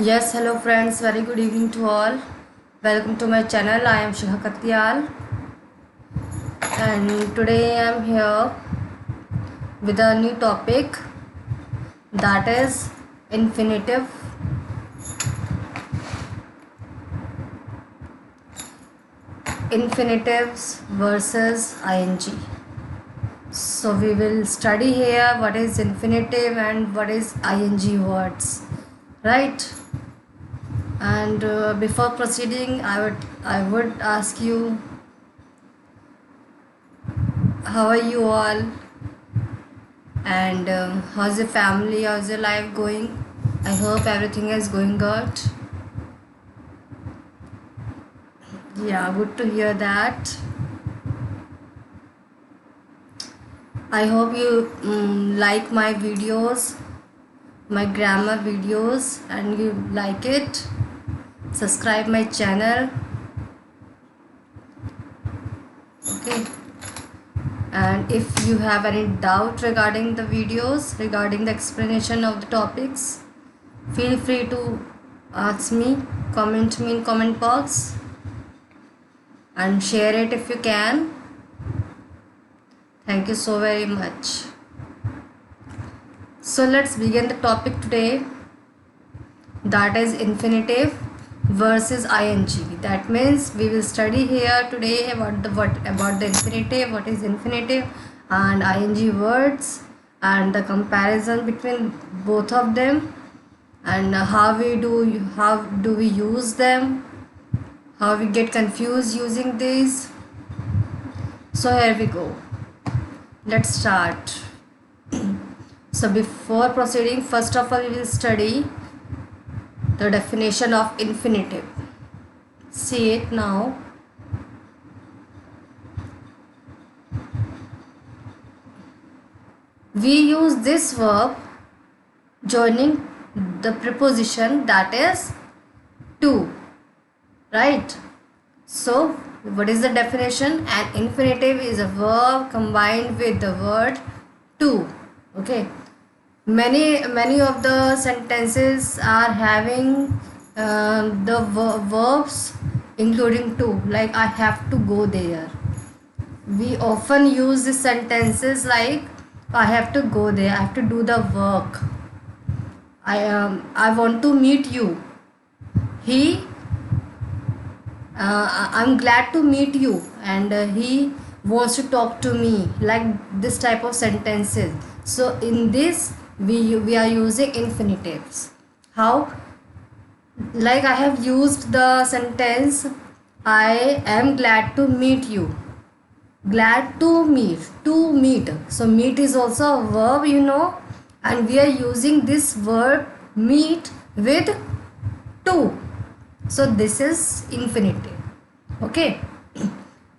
Yes, hello friends, very good evening to all. Welcome to my channel. I am Shikha Katyal and today I am here with a new topic, that is infinitive. Infinitives versus ing. So we will study here what is infinitive and what is ing words, right? And before proceeding, I would ask you, how are you all? And how's your family, how's your life going? I hope everything is going good. Yeah, good to hear that. I hope you like my videos, my grammar videos, and you like it. Subscribe my channel. Okay, and if you have any doubt regarding the videos, regarding the explanation of the topics, feel free to ask me, comment me in comment box, and share it if you can. Thank you so very much. So let's begin the topic today, that is infinitive versus ing. That means we will study here today about the infinitive, what is infinitive and ing words, and the comparison between both of them, and how do we use them, how we get confused using these. So here we go. Let's start. So before proceeding, first of all we will study the definition of infinitive. See it now. We use this verb joining the preposition, that is to, right? So what is the definition? An infinitive is a verb combined with the word to. Okay, many of the sentences are having the verbs including to, like I have to go there. We often use the sentences like I have to go there, I have to do the work. I want to meet you. He I'm glad to meet you, and he wants to talk to me, like this type of sentences. So in this we are using infinitives. How? Like I have used the sentence I am glad to meet you. Glad to meet. So meet is also a verb, and we are using this verb meet with to. So this is infinitive. Okay.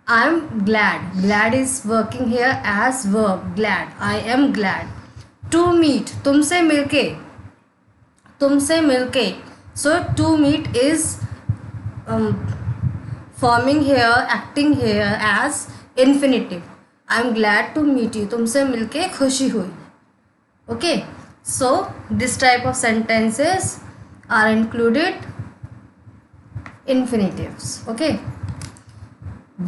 I'm glad. Glad is working here as verb. Glad. I am glad. To meet. तुमसे मिलके. तुमसे मिलके. So to meet is forming here, acting here as infinitive. I'm glad to meet you. तुमसे मिलके खुशी हुई. Okay. So this type of sentences are included infinitives. Okay,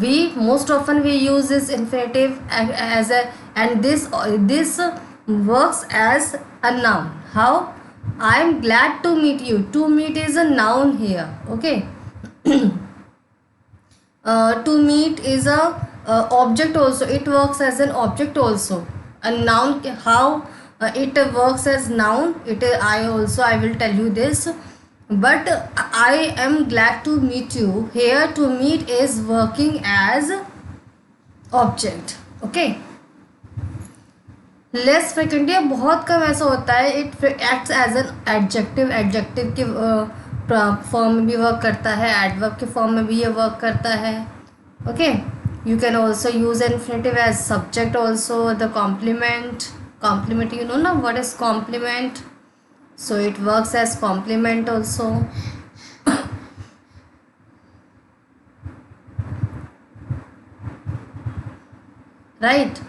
we most often we use this infinitive as a, and this works as a noun. How? I am glad to meet you. To meet is a noun here. Okay. To meet is a object also. It works as an object also. A noun, how it works as noun, I will tell you this. But I am glad to meet you. Here to meet is working as object. Okay. Less frequently, बहुत कम ऐसा होता है. It acts as an adjective. Adjective के form में भी work करता है, एडवर्ब के फॉर्म में भी ये वर्क करता है. Okay, you can also use infinitive as subject also. The complement. Complement, you know ना what is complement. So it works as complement also. Right,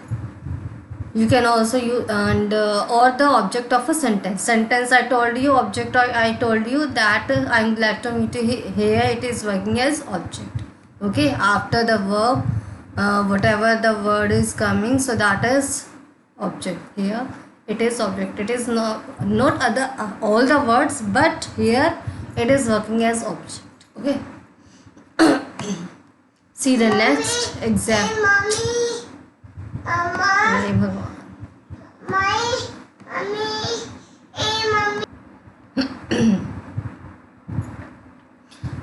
You can also use and or the object of a sentence. I told you object, I told you that I'm glad to meet you. Here it is working as object. Okay, after the verb, whatever the word is coming, so that is object. Here it is object. It is not other all the words, but here it is working as object. Okay. See the next example. अरे भगवान,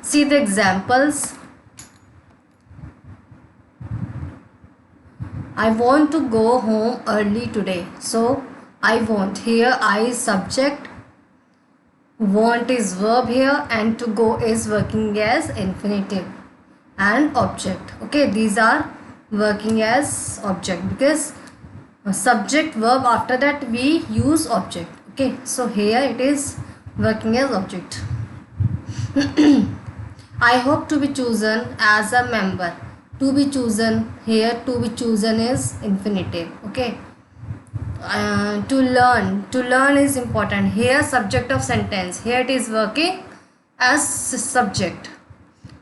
see the examples. I want to go home early today. So I want, here I is subject, want is verb here, and to go is working as infinitive and object. Okay, these are working as object because subject verb, after that we use object. Okay, so here it is working as object. I hope to be chosen as a member. To be chosen, here to be chosen is infinitive. Okay. To learn is important. Here subject of sentence, here it is working as subject.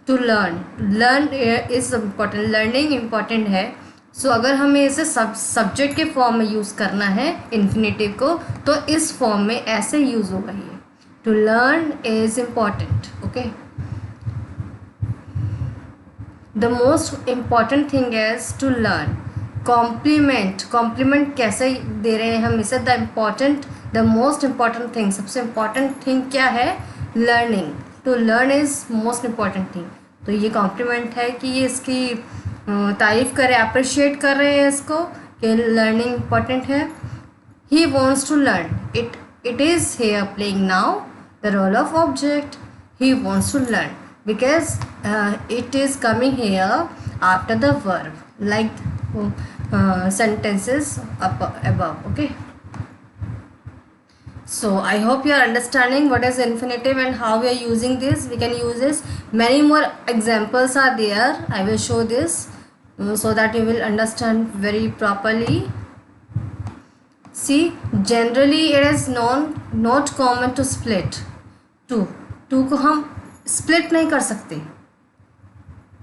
To learn is important, learning important है. सो अगर हमें इसे subject के form में use करना है infinitive को, तो इस फॉर्म में ऐसे यूज़ होगा ये. To learn is important. Okay, the most important thing is to learn. Complement कैसे दे रहे हैं हम इसे? द मोस्ट इम्पॉर्टेंट थिंग, सबसे इम्पॉर्टेंट थिंग क्या है? Learning. To learn is most important thing. तो ये कॉम्प्लीमेंट है कि ये इसकी तारीफ कर रहे हैं, अप्रिशिएट कर रहे हैं इसको कि लर्निंग इम्पॉर्टेंट है. He wants to learn. It is here playing now the role of object. He wants to learn because it is coming here after the verb like sentences above. Okay, so I hope you are understanding what is infinitive and how we are using this. We can use this. Many more examples are there. I will show this so that you will understand very properly. See, generally it is not common to split. To को हम split नहीं कर सकते,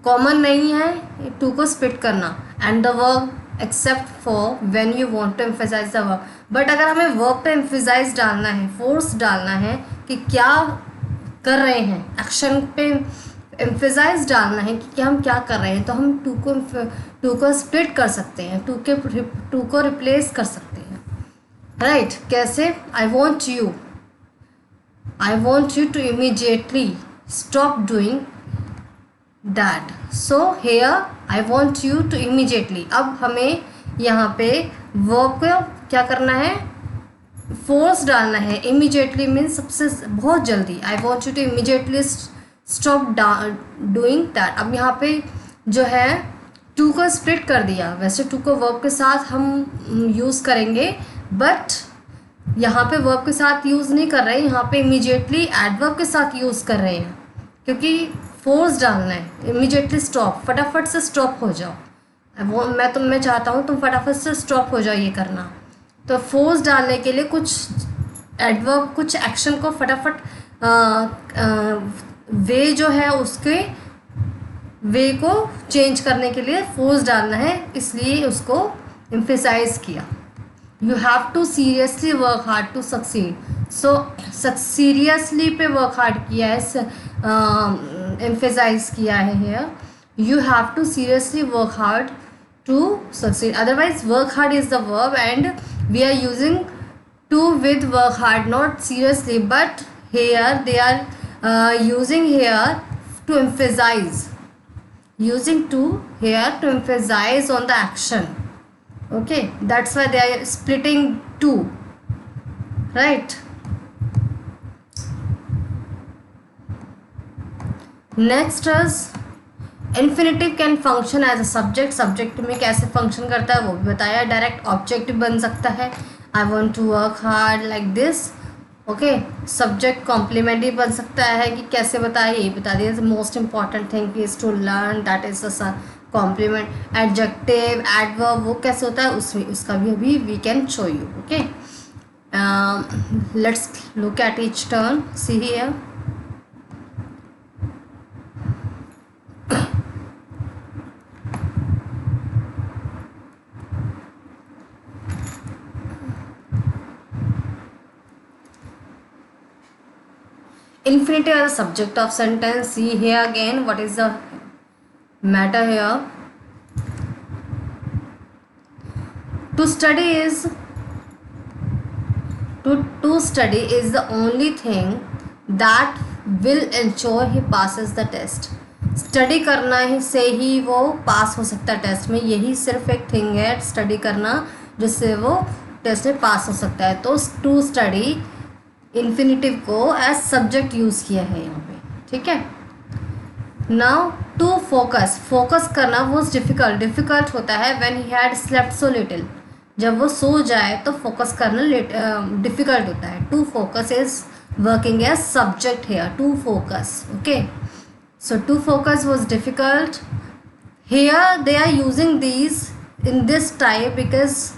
common नहीं है to को split करना. And the verb except for when you want to emphasize the verb. But अगर हमें वर्ब पे एम्फेसाइज डालना है, फोर्स डालना है कि क्या कर रहे हैं, एक्शन पे एम्फेसाइज डालना है कि क्या हम क्या कर रहे हैं, तो हम टू को स्प्लिट कर सकते हैं, टू को रिप्लेस कर सकते हैं. राइट, कैसे? I want you to immediately stop doing that. So here I want you to immediately. अब हमें यहाँ पे verb को क्या करना है? फोर्स डालना है. immediately means सबसे बहुत जल्दी. I want you to immediately stop doing that. अब यहाँ पे जो है टू को स्प्लिट कर दिया. वैसे टू को verb के साथ हम यूज़ करेंगे, बट यहाँ पे verb के साथ यूज़ नहीं कर रहे हैं, यहाँ पे immediately एडवर्ब के साथ यूज़ कर रहे हैं क्योंकि फोर्स डालना है. इमीडिएटली स्टॉप, फटाफट से स्टॉप हो जाओ. वो मैं चाहता हूँ तुम फटाफट से स्टॉप हो जाओ ये करना. तो फोर्स डालने के लिए कुछ एडवर्ब, कुछ एक्शन को फटाफट वे जो है उसके वे को चेंज करने के लिए फोर्स डालना है, इसलिए उसको एम्फेसाइज किया. You have to seriously work hard to succeed. So seriously पे वर्क हार्ड किया है, एम्फेसाइज किया है here. You have to seriously work hard to succeed. Otherwise work hard is the verb and we are using to with work hard, not seriously, but here they are using here to emphasize, using to here to emphasize on the action. Okay, that's why they are splitting two, right? Next is infinitive can function as a subject. Subject में कैसे function करता है वो भी बताया. Direct object बन सकता है. I want to work hard like this. Okay, subject complement भी बन सकता है कि कैसे बताया, यही बता दिया. Most important thing is to learn, that is complement. Adjective, adverb वो कैसे होता है उसमें, उसका भी अभी we can show you. Okay, let's look at each turn. See here, infinitive as a subject of sentence. See here again, what is the matter here? To study is to study is the only thing that will ensure he passes the test. Study करना ही से ही वो पास हो सकता है test में, यही सिर्फ एक थिंग है स्टडी करना जिससे वो टेस्ट में पास हो सकता है। तो टू स्टडी इन्फिनिटिव को एज सब्जेक्ट यूज़ किया है यहाँ पे, ठीक है। नाउ टू फोकस, फोकस करना वो डिफ़िकल्ट, डिफ़िकल्ट होता है when he had slept so little, जब वो सो जाए तो फोकस करना डिफ़िकल्ट होता है। To focus is working as subject here, to focus. Okay, so to focus was difficult. Here they are using these in this type because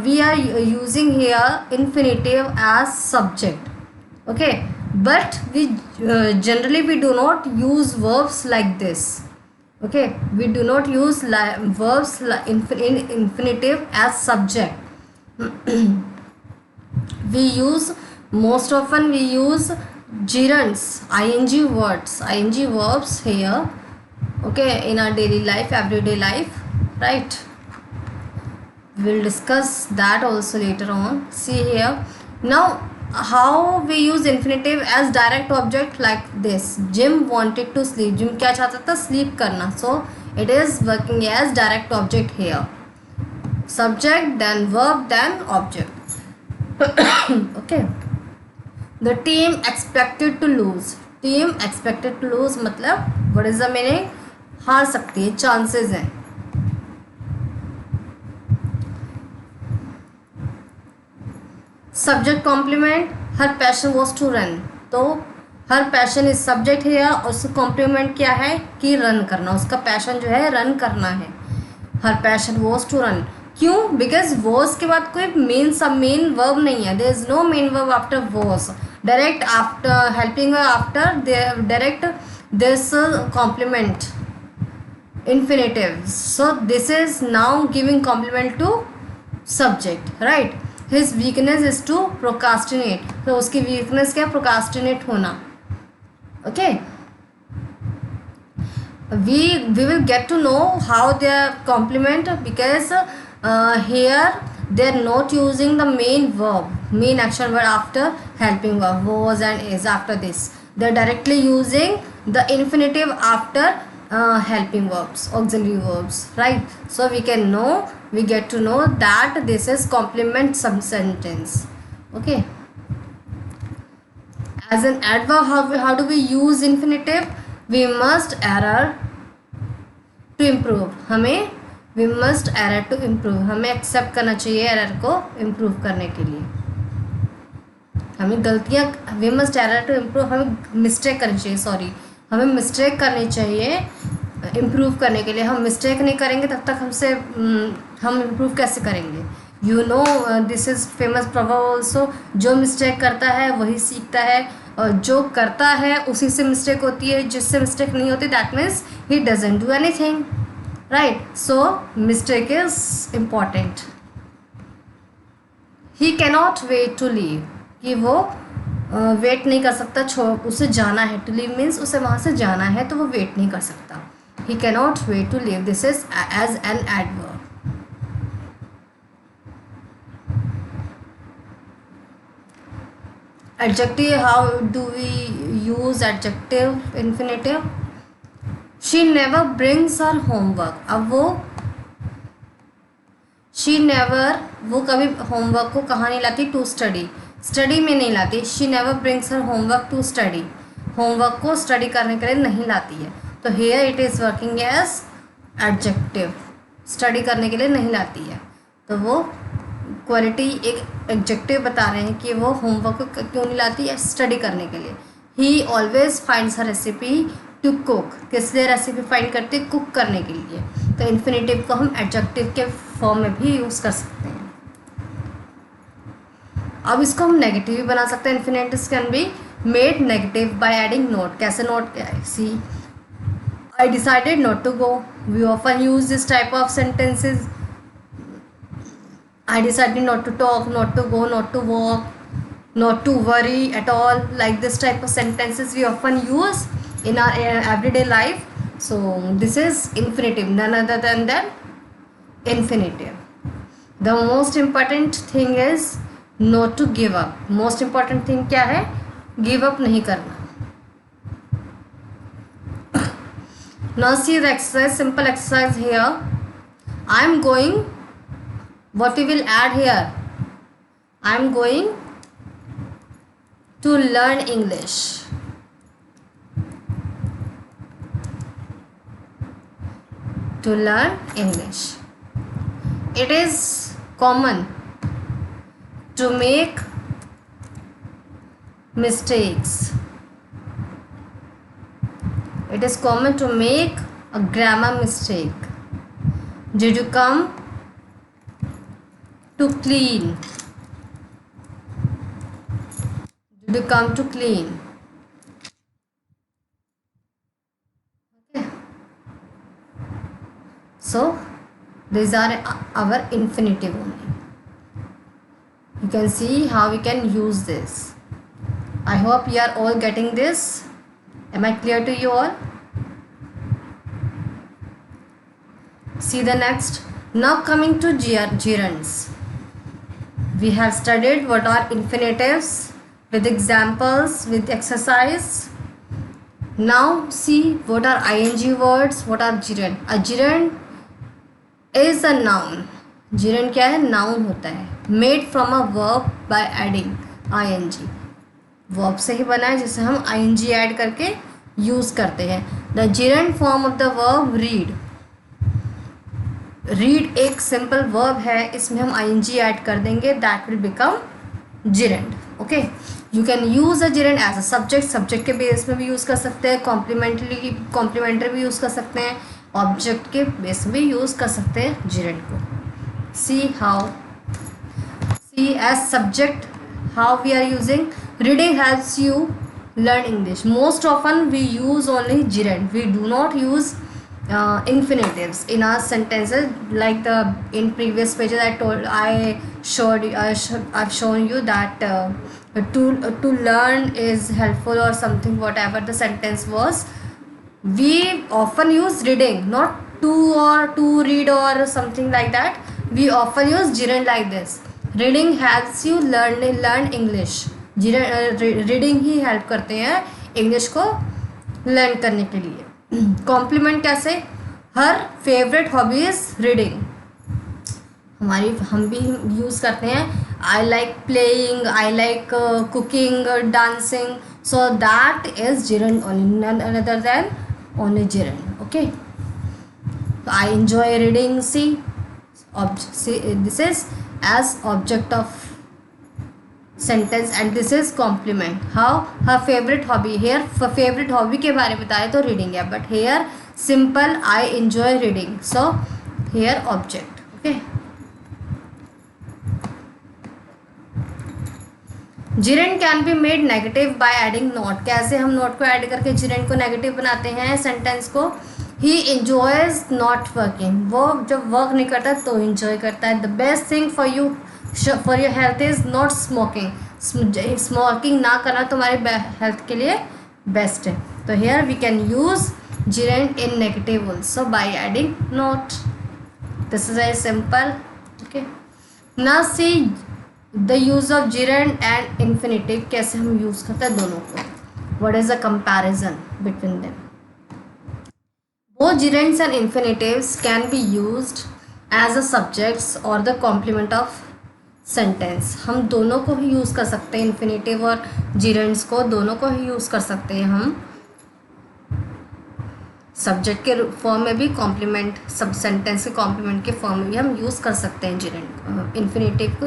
we are using here infinitive as subject. Okay, but we generally we do not use verbs like this. Okay, we do not use verbs in infinitive as subject. We use, most often we use gerunds, ing words, ing verbs here. Okay, in our daily life, everyday life, right? We'll discuss that also later on. See here, now how we use infinitive as direct object like this. Jim wanted to sleep, Jim क्या चाहता था, sleep करना, so it is working as direct object here. Subject, then verb, then object. Okay, the team expected to lose, team expected to lose मतलब what is the meaning, हार सकती है, chances हैं। Subject complement, her passion was to run, तो her passion is subject है और उसका complement क्या है कि रन करना, उसका पैशन जो है रन करना है। Her passion was to run, क्यों? बिकॉज वॉज के बाद कोई मेन वर्ब नहीं है, there is no main verb after was, direct after helping after direct this complement infinitive, so this is now giving complement to subject, right? His weakness is to procrastinate, तो उसकी weakness क्या, procrastinate होना। okay, we will get to know how they are complement because here they are not using the main verb, main action word after helping verb, was and is after this, they are directly using the infinitive after helping verbs, auxiliary verbs, right? So we can know, we get to know that this is complement some sentence. Okay, as an adverb, how do we use infinitive? We must error to improve, हमें we must error to improve, हमें accept करना चाहिए error को improve करने के लिए, हमें गलतियाँ, we must error to improve, हमें मिस्टेक करनी चाहिए, सॉरी हमें मिस्टेक करनी चाहिए इम्प्रूव करने के लिए। हम मिस्टेक नहीं करेंगे तब तक हमसे हम इम्प्रूव कैसे करेंगे? You know this is famous proverb also, जो मिस्टेक करता है वही सीखता है, और जो करता है उसी से मिस्टेक होती है, जिससे मिस्टेक नहीं होती that means he doesn't do anything, right? So mistake is important. He cannot wait to leave, कि वो वेट नहीं कर सकता, उसे जाना है, टू लीव मीन्स उसे वहाँ से जाना है, तो वो वेट नहीं कर सकता। He cannot wait to leave, this is as an adverb. Adjective, how do we use adjective infinitive? She never brings her homework, अब शी नेवर, वो कभी होमवर्क को कहाँ नहीं लाती, टू स्टडी, स्टडी में नहीं लाती। She never brings her homework to study, homework को स्टडी करने के लिए नहीं लाती है, तो here it is working as adjective, study करने के लिए नहीं लाती है, तो वो क्वालिटी एक एडजेक्टिव बता रहे हैं कि वो होमवर्क को क्यों नहीं लाती है, स्टडी करने के लिए। He always finds her recipe to cook, किस लिए रेसिपी फाइंड करते हैं? कुक करने के लिए। तो इन्फिनेटिव को हम एडजेक्टिव के फॉर्म में भी यूज़ कर सकते हैं। अब इसको हम नेगेटिव भी बना सकते हैं। Infinitives can be made negative by adding not. कैसे not? See, I decided not to go. We often use this type of sentences. I decided not to talk, not to go, not to walk, not to worry at all. Like this type of sentences we often use in our everyday life. So this is infinitive, none other than infinitive. The most important thing is not to give up. Most important thing क्या है? Give up नहीं करना. Now see the exercise, simple exercise here. I am going. What we will add here? I am going to learn English. To learn English. It is common to make mistakes. It is common to make a grammar mistake. Did you come to clean? Did you come to clean? Okay. So these are our infinitive only. You can see how we can use this. I hope you are all getting this. Am I clear to you all? See the next. Now coming to gerunds. We have studied what are infinitives with examples, with exercise. Now see what are ing words, what are gerund. A gerund is a noun. gerund क्या है? noun होता है. made from a verb by adding ing. verb से ही बना है जिसे हम ing add करके यूज़ करते हैं. the gerund form of the verb read. Read एक सिंपल वर्ब है, इसमें हम ing ऐड कर देंगे, that will become gerund. Okay, you can use a gerund as a subject. Subject के बेस में भी यूज़ कर सकते हैं, कॉम्प्लीमेंट्री भी यूज़ कर सकते हैं, ऑब्जेक्ट के बेस में भी यूज़ कर सकते हैं gerund को. See as subject how we are using. Reading helps you learn English. Most often we use only gerund. We do not use infinitives in our sentences. Like in previous pages I've shown you that to learn is helpful or something, whatever the sentence was. We often use reading, not to read or something like that. We often use gerund like this. Reading helps you learn English. Reading he help करते हैं English को learn करने के लिए. Complement कैसे? हर favourite hobby is reading. हम भी use करते हैं. I like playing, I like cooking, dancing. So that is gerund only, none other than only gerund. Okay, so I enjoy reading. See, this is as object of sentence and this is complement. How? Her favourite hobby. Here favourite hobby के बारे में बताया तो reading है, but here simple I enjoy reading. So here object. Okay, gerund can be made negative by adding not. कैसे हम not को add करके gerund को नेगेटिव बनाते हैं सेंटेंस को? He enjoys not working. वो जब वर्क नहीं करता तो इंजॉय करता है. The best thing for your health is not smoking. Smoking ना करना तुम्हारे हेल्थ के लिए बेस्ट है. तो here we can use gerund in negative also by adding not. This is very simple. Okay, now see the use of gerund and infinitive. कैसे हम use करते हैं दोनों को. What is the comparison between them? Both gerunds and infinitives can be used as a subjects or the complement of sentence. हम दोनों को ही use कर सकते हैं. इन्फिनेटिव और gerunds को दोनों को ही यूज़ कर सकते हैं हम. सब्जेक्ट के फॉर्म में भी, कॉम्प्लीमेंट सब सेंटेंस के कॉम्प्लीमेंट के फॉर्म में भी हम यूज़ कर सकते हैं gerund, इन्फिनेटिव को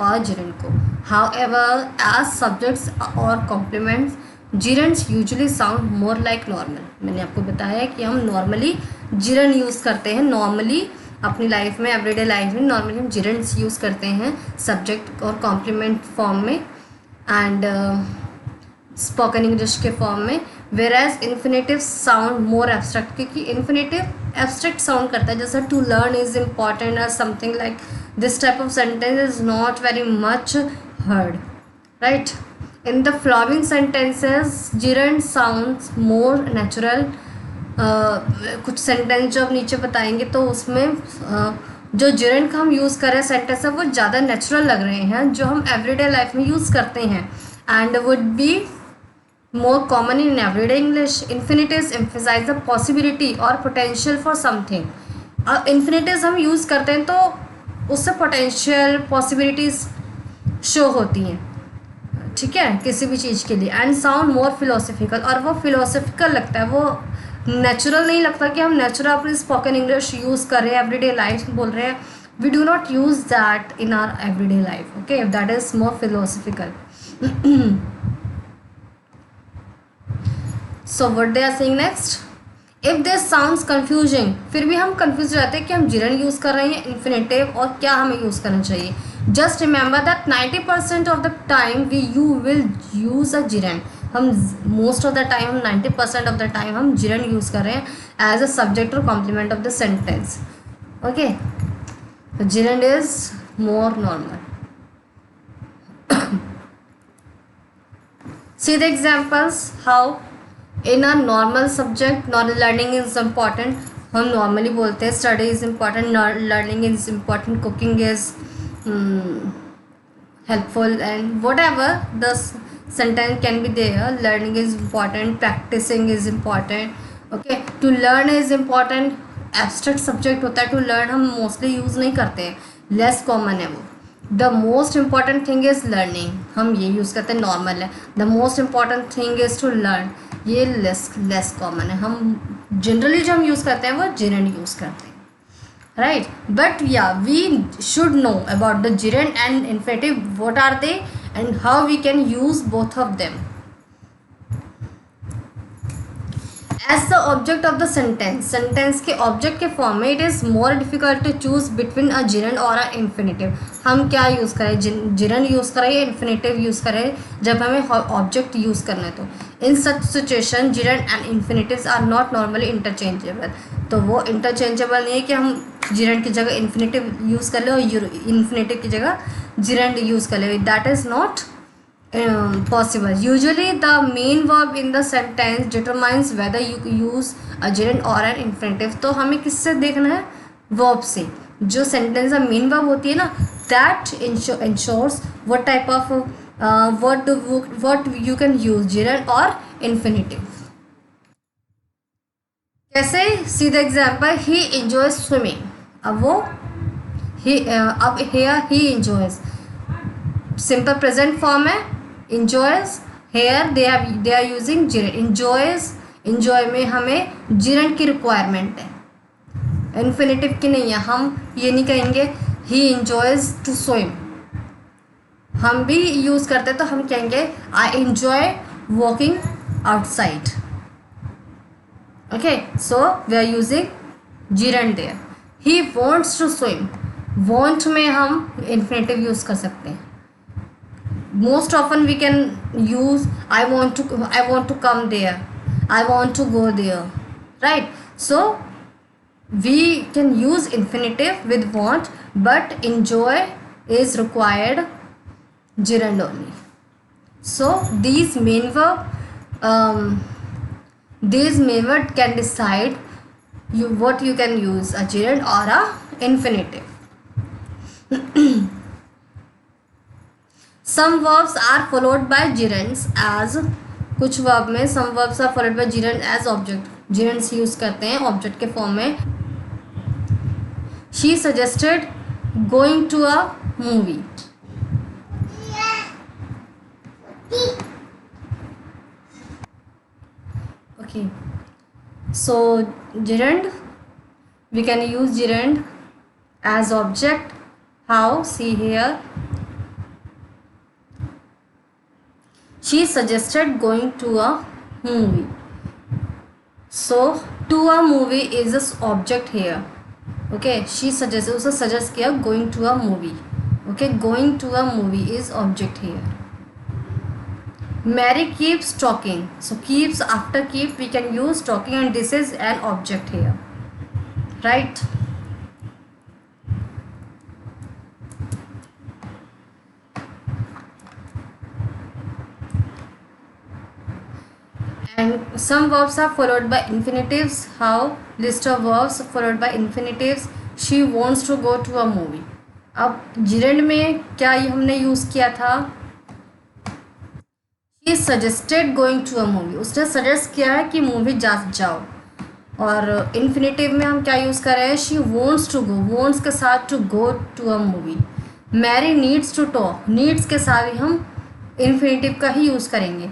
और gerund को. हाउ एवर एज सब्जेक्ट्स और complements gerunds usually sound more like normal. मैंने आपको बताया है कि हम नॉर्मली जिरंड यूज़ करते हैं, नॉर्मली अपनी लाइफ में, एवरीडे लाइफ में नॉर्मली हम जिरंड्स यूज़ करते हैं सब्जेक्ट और कॉम्प्लीमेंट फॉर्म में एंड स्पोकन इंग्लिश के फॉर्म में। Whereas infinitive sound more abstract, क्योंकि इन्फिनेटिव एब्स्ट्रैक्ट साउंड करता है, जैसे टू लर्न इज इम्पॉर्टेंट और something like this type of sentence is not very much heard, right? In the following sentences gerund sounds more natural. कुछ sentence जो अब नीचे बताएंगे तो उसमें जो gerund का हम यूज़ कर रहे हैं सेंटेंस है वो ज़्यादा नेचुरल लग रहे हैं, जो हम एवरीडे लाइफ में यूज़ करते हैं and would be more common in everyday English. Infinitives emphasize the possibility or potential for something. Infinitives हम यूज़ करते हैं तो उससे पोटेंशियल पॉसिबिलिटीज़ शो होती हैं, ठीक है, किसी भी चीज़ के लिए। एंड साउंड मोर फिलोसफिकल, और वो फिलोसफिकल लगता है, वो नेचुरल नहीं लगता कि हम नेचुरल अपनी स्पोकन इंग्लिश यूज़ कर रहे हैं, एवरीडे लाइफ बोल रहे हैं। We do not use that in our everyday life, okay, that is more philosophical. So what they are saying next, if this sounds confusing, फिर भी हम कन्फ्यूज रहते हैं कि हम जिरंड यूज़ कर रहे हैं, इन्फिनेटिव, और क्या हमें यूज़ करना चाहिए। Just remember that 90% of the time you will use a gerund. हम मोस्ट ऑफ द टाइम, हम 90% ऑफ द टाइम हम जिरंड यूज़ कर रहे हैं एज अ सब्जेक्ट और complement of the sentence, okay. Gerund is more normal. See the examples how in a normal subject learning is important. हम normally बोलते हैं study is important, learning is important, cooking is helpful, and whatever the sentence can be there. Learning is important, practicing is important, okay. To learn is important, abstract subject होता है, to learn हम mostly use नहीं करते हैं, less common है वो। The most important thing is learning, हम ये यूज़ करते हैं, नॉर्मल है। The most important thing is to learn, ये लेस कॉमन है। हम जनरली जो हम यूज़ करते हैं वो जिरंड यूज़ करते हैं, राइट। बट या we should know about the gerund and infinitive, what are they and how we can use both of them as the object of the sentence. Sentence के object के form में it is more difficult to choose between a gerund और a infinitive. हम क्या use करें, gerund use करें या infinitive use करें जब हमें ऑब्जेक्ट यूज़ करना है। तो in such situation gerund and infinitives are not normally interchangeable. तो वो इंटरचेंजेबल नहीं है कि हम जिरंड की जगह इन्फिनेटिव यूज़ कर लें और इन्फिनेटिव की जगह जिरंड यूज़ कर लें, that is not possible. Usually the main verb in the sentence determines whether you use a gerund or an infinitive. तो हमें किससे देखना है, verb से। जो sentence का main verb होती है ना, that ensures what type of what you can use gerund or infinitive. कैसे, see the example, he enjoys swimming. अब वो अब here he enjoys, simple present form है, enjoys, here they are using gerund. enjoys, enjoy में हमें gerund की requirement है, infinitive की नहीं है। हम ये नहीं कहेंगे he enjoys to swim, हम भी यूज़ करते तो हम कहेंगे I enjoy walking outside, okay. So we are using gerund there. He wants to swim, want में हम इन्फिनेटिव यूज़ कर सकते हैं। Most often we can use I want to come there, I want to go there, right. So we can use infinitive with want, but enjoy is required gerund only. So these main verb can decide what you can use, a gerund or a infinitive. Some verbs are followed by gerunds as, कुछ verb में some verbs are followed by gerund as object, gerunds use करते हैं object के form में। She suggested going to a movie. Okay, so gerund, we can use gerund as object. How? See here. She suggested going to a movie. So to a movie is this object here. Okay, she suggested, also suggest किया going to a movie. Okay, going to a movie is object here. Mary keeps talking. So keeps, after keep we can use talking, and this is an object here, right? And some verbs are followed by infinitives. How? List of verbs followed by infinitives. She wants to go to a movie. अब gerund में क्या ये हमने use किया था? She suggested going to a movie. उसने suggest किया है कि मूवी जाओ. और इन्फिनेटिव में हम क्या यूज़ कर रहे हैं? She wants to go. Wants के साथ to go to a movie. Mary needs to talk. Needs के साथ भी हम इन्फिनेटिव का ही यूज़ करेंगे.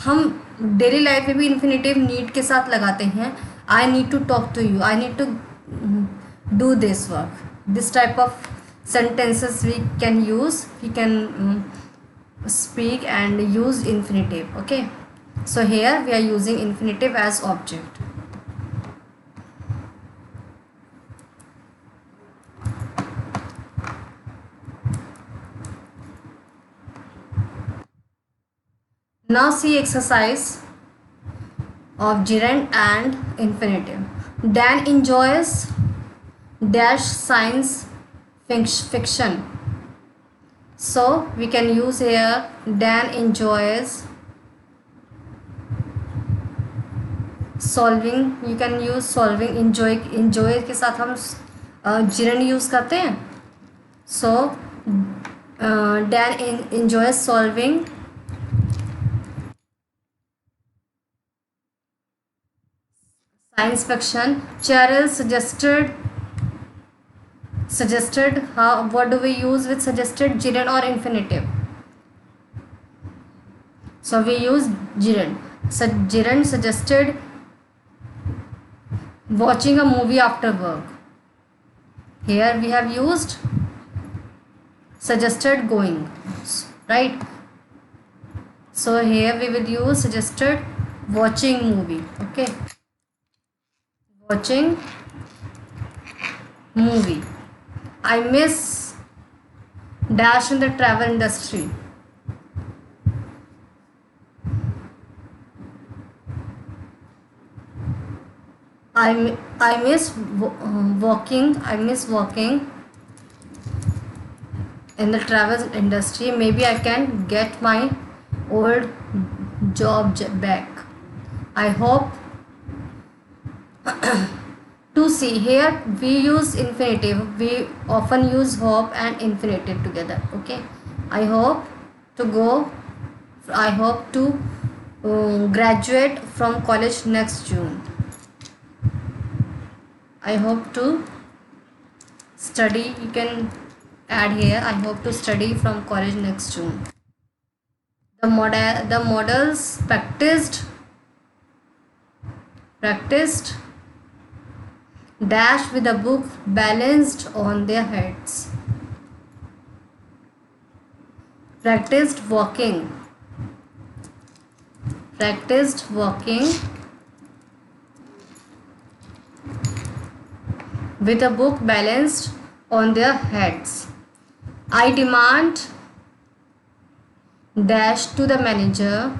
हम डेली लाइफ में भी इन्फिनेटिव नीड के साथ लगाते हैं. I need to talk to you. I need to do this work. This type of sentences we can use. We can speak and use infinitive. Okay, so here we are using infinitive as object. Now see exercise of gerund and infinitive. Dan enjoys dash science fiction. So we can use here Dan enjoys solving. You can use solving. enjoy के साथ हम gerund use करते हैं. So Dan enjoys solving science fiction. Cheryl suggested. How? What do we use with suggested? Gerund or infinitive? So we use gerund. So gerund suggested watching a movie after work. Here we have used suggested going, right? So here we will use suggested watching movie. Okay, watching movie. I miss dash in the travel industry. I miss walking. I miss walking in the travel industry. Maybe I can get my old job back. I hope to see. Here we use infinitive. We often use hope and infinitive together. Okay, I hope to go. I hope to graduate from college next June. I hope to study. You can add here. I hope to study from college next June. The models practiced dash with a book balanced on their heads. Practiced walking with a book balanced on their heads. I demand dash to the manager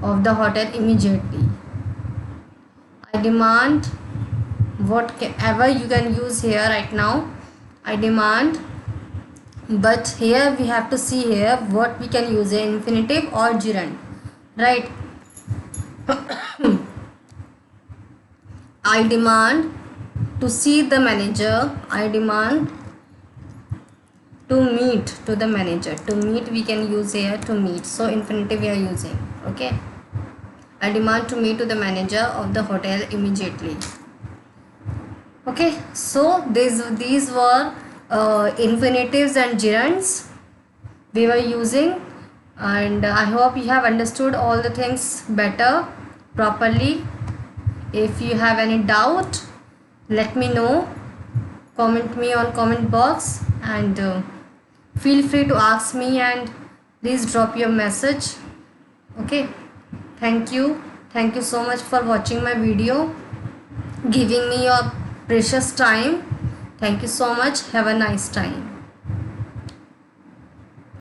of the hotel immediately. I demand whatever you can use here right now. I demand, but here we have to see here what we can use, infinitive or gerund, right? I demand to see the manager. I demand to meet to the manager. To meet we can use here to meet. So infinitive we are using. Okay, I demand to meet to the manager of the hotel immediately. Okay, so these were infinitives and gerunds we were using, and I hope you have understood all the things better properly. If you have any doubt, let me know. Comment me on comment box, and feel free to ask me and please drop your message. Okay, thank you so much for watching my video, giving me your precious time. Thank you so much. Have a nice time.